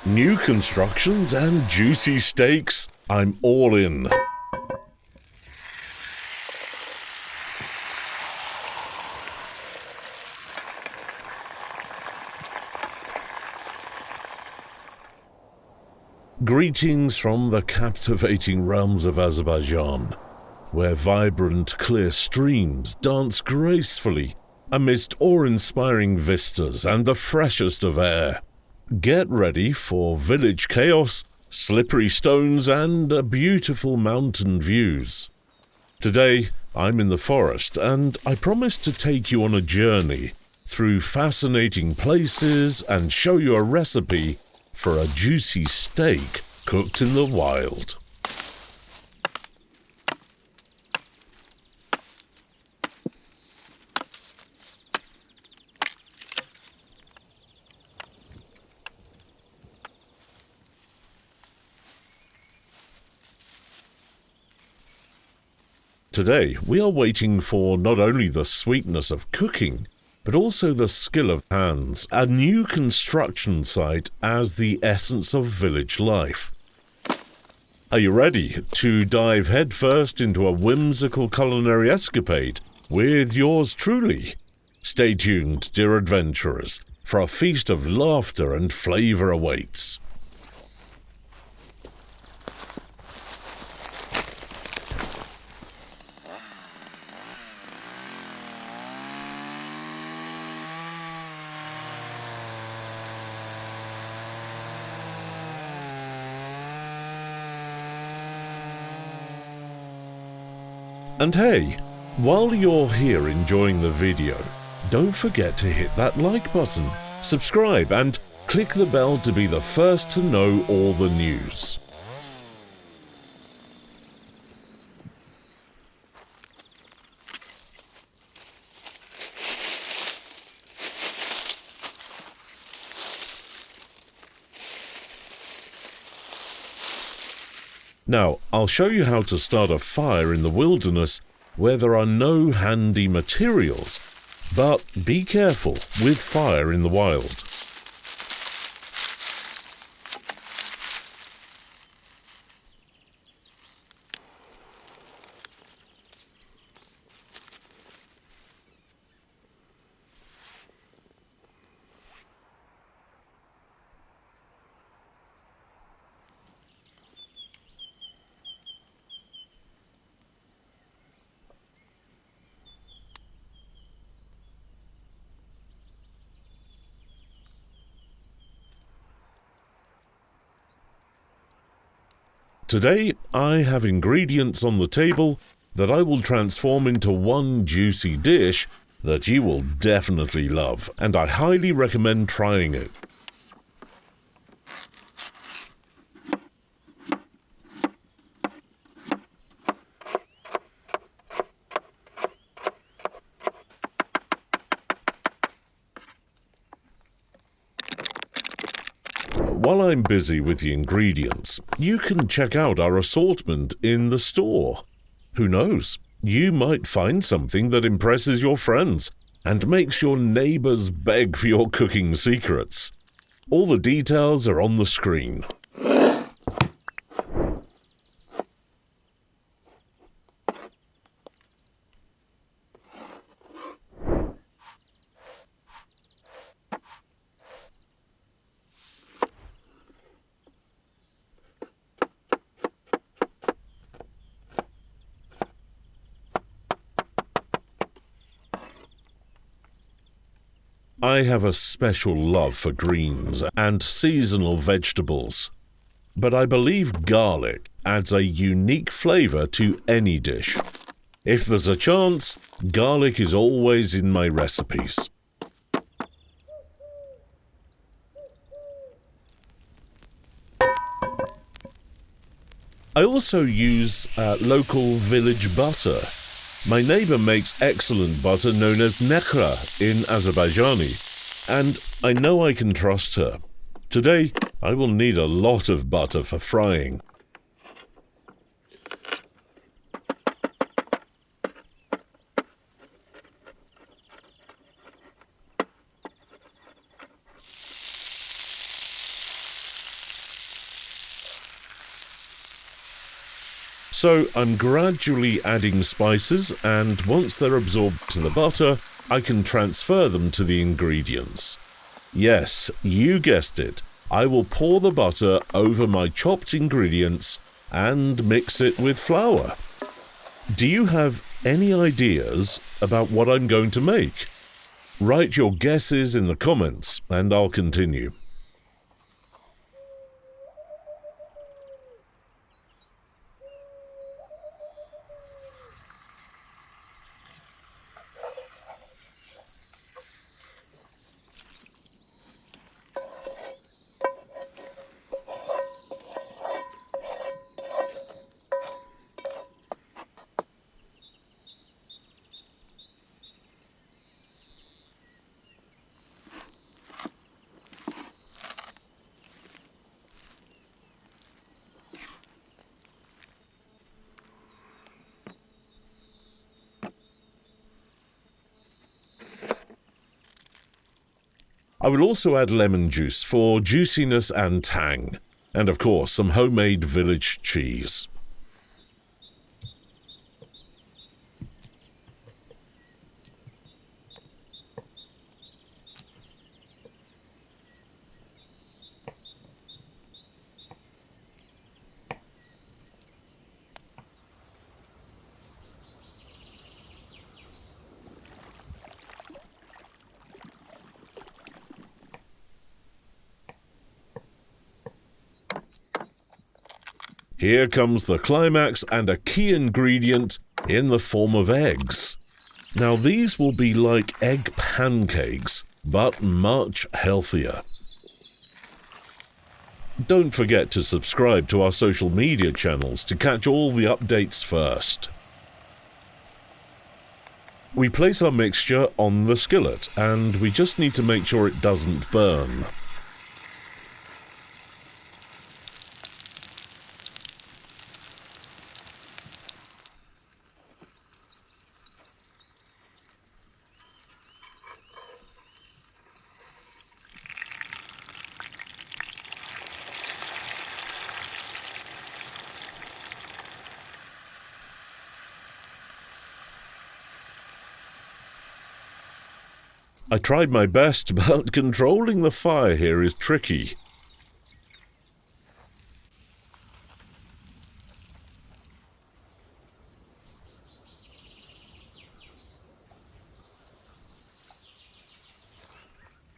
New constructions and juicy steaks, I'm all in. Greetings from the captivating realms of Azerbaijan, where vibrant, clear streams dance gracefully amidst awe-inspiring vistas and the freshest of air. Get ready for village chaos, slippery stones, and beautiful mountain views. Today, I'm in the forest, and I promise to take you on a journey through fascinating places and show you a recipe for a juicy steak cooked in the wild. Today, we are waiting for not only the sweetness of cooking, but also the skill of hands, a new construction site as the essence of village life. Are you ready to dive headfirst into a whimsical culinary escapade with yours truly? Stay tuned, dear adventurers, for a feast of laughter and flavor awaits. And hey, while you're here enjoying the video, don't forget to hit that like button, subscribe, and click the bell to be the first to know all the news. Now, I'll show you how to start a fire in the wilderness where there are no handy materials, but be careful with fire in the wild. Today, I have ingredients on the table that I will transform into one juicy dish that you will definitely love, and I highly recommend trying it. While I'm busy with the ingredients, you can check out our assortment in the store. Who knows, you might find something that impresses your friends and makes your neighbors beg for your cooking secrets. All the details are on the screen. I have a special love for greens and seasonal vegetables, but I believe garlic adds a unique flavor to any dish. If there's a chance, garlic is always in my recipes. I also use local village butter. My neighbor makes excellent butter known as nekhra in Azerbaijani, and I know I can trust her. Today, I will need a lot of butter for frying. So I'm gradually adding spices, and once they're absorbed to the butter, I can transfer them to the ingredients. Yes, you guessed it. I will pour the butter over my chopped ingredients and mix it with flour. Do you have any ideas about what I'm going to make? Write your guesses in the comments and I'll continue. I will also add lemon juice for juiciness and tang, and of course some homemade village cheese. Here comes the climax and a key ingredient in the form of eggs. Now these will be like egg pancakes, but much healthier. Don't forget to subscribe to our social media channels to catch all the updates first. We place our mixture on the skillet and we just need to make sure it doesn't burn. I tried my best, but controlling the fire here is tricky.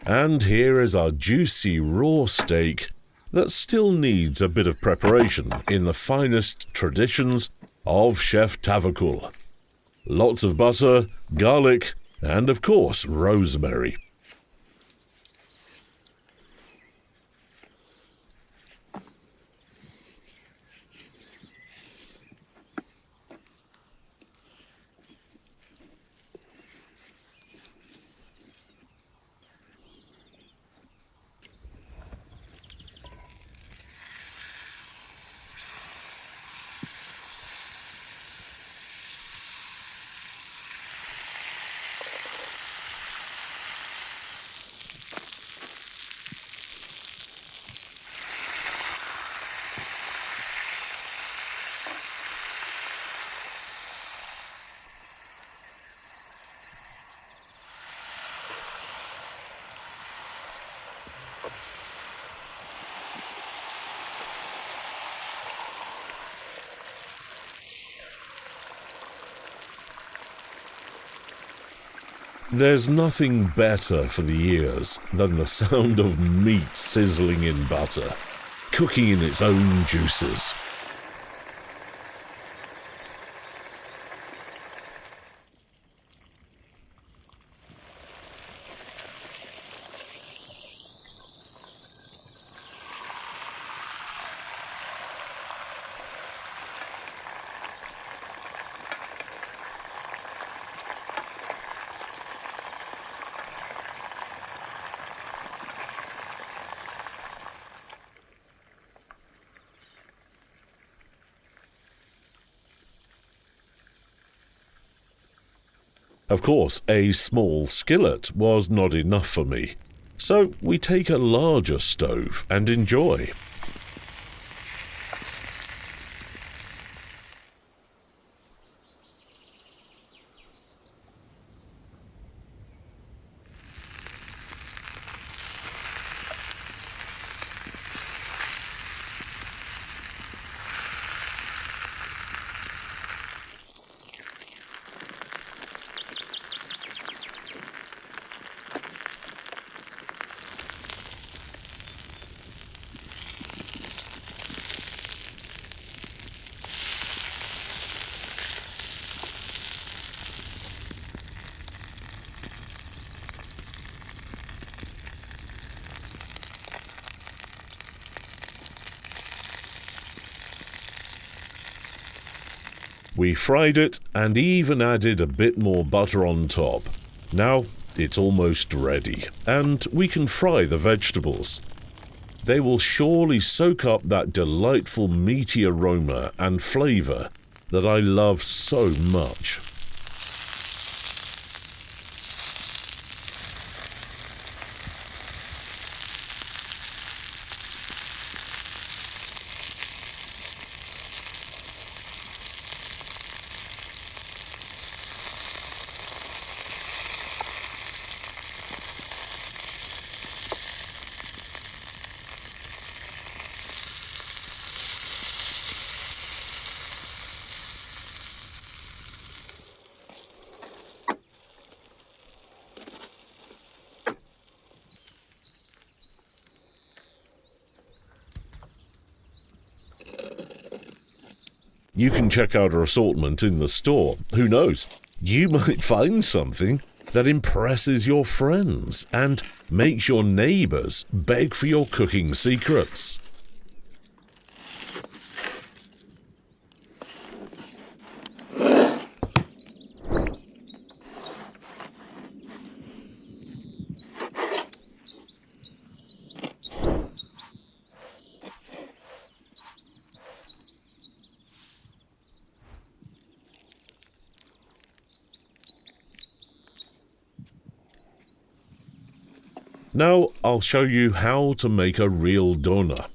And here is our juicy raw steak that still needs a bit of preparation in the finest traditions of Chef Tavakul. Lots of butter, garlic, and of course rosemary. There's nothing better for the ears than the sound of meat sizzling in butter, cooking in its own juices. Of course, a small skillet was not enough for me, so we take a larger stove and enjoy. We fried it and even added a bit more butter on top. Now it's almost ready, and we can fry the vegetables. They will surely soak up that delightful meaty aroma and flavour that I love so much. You can check out our assortment in the store. Who knows? You might find something that impresses your friends and makes your neighbours beg for your cooking secrets. Now I'll show you how to make a real doner.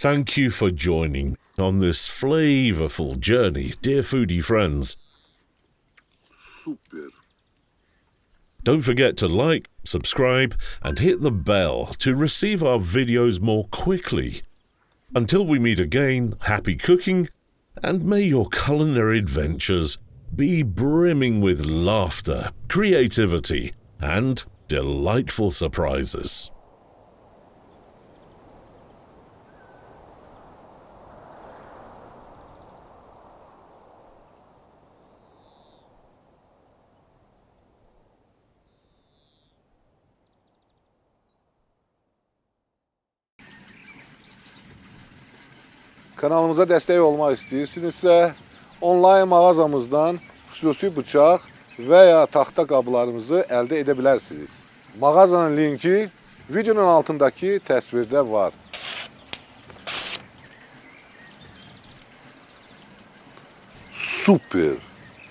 Thank you for joining on this flavorful journey, dear foodie friends. Super. Don't forget to like, subscribe, and hit the bell to receive our videos more quickly. Until we meet again, happy cooking, and may your culinary adventures be brimming with laughter, creativity, and delightful surprises. Kanalımıza dəstək olmaq istəyirsinizsə, onlayn mağazamızdan xüsusi bıçaq və ya taxta qablarımızı əldə edə bilərsiniz. Mağazanın linki videonun altındakı təsvirdə var. Super.